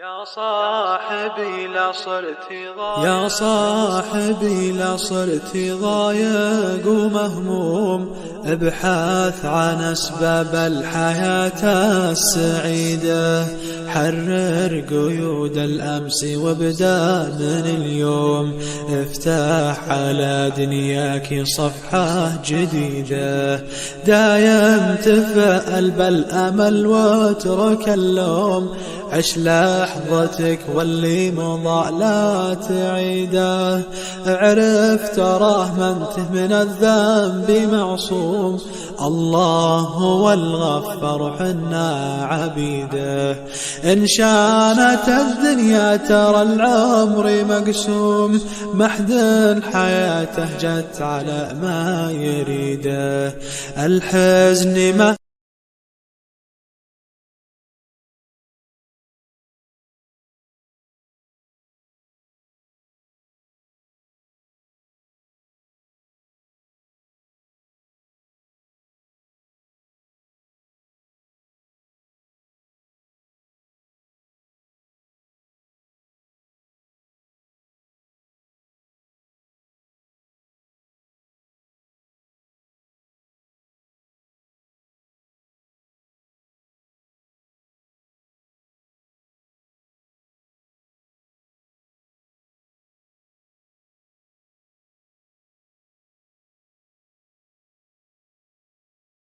يا صاحبي لا صرت ضايق ومهموم، ابحث عن أسباب الحياة السعيدة، حرر قيود الأمس وابدأ من اليوم، افتح على دنياك صفحة جديدة، دايم تفأل بالأمل واترك اللوم، عش لحظتك واللي مضى لا تعيده، اعرف تراه ما انت من الذنب معصوم، الله هو الغفار حنا عبيده، إن شانت الدنيا ترى العمر مقسوم، محد حياته جت على ما يريده، الحزن ما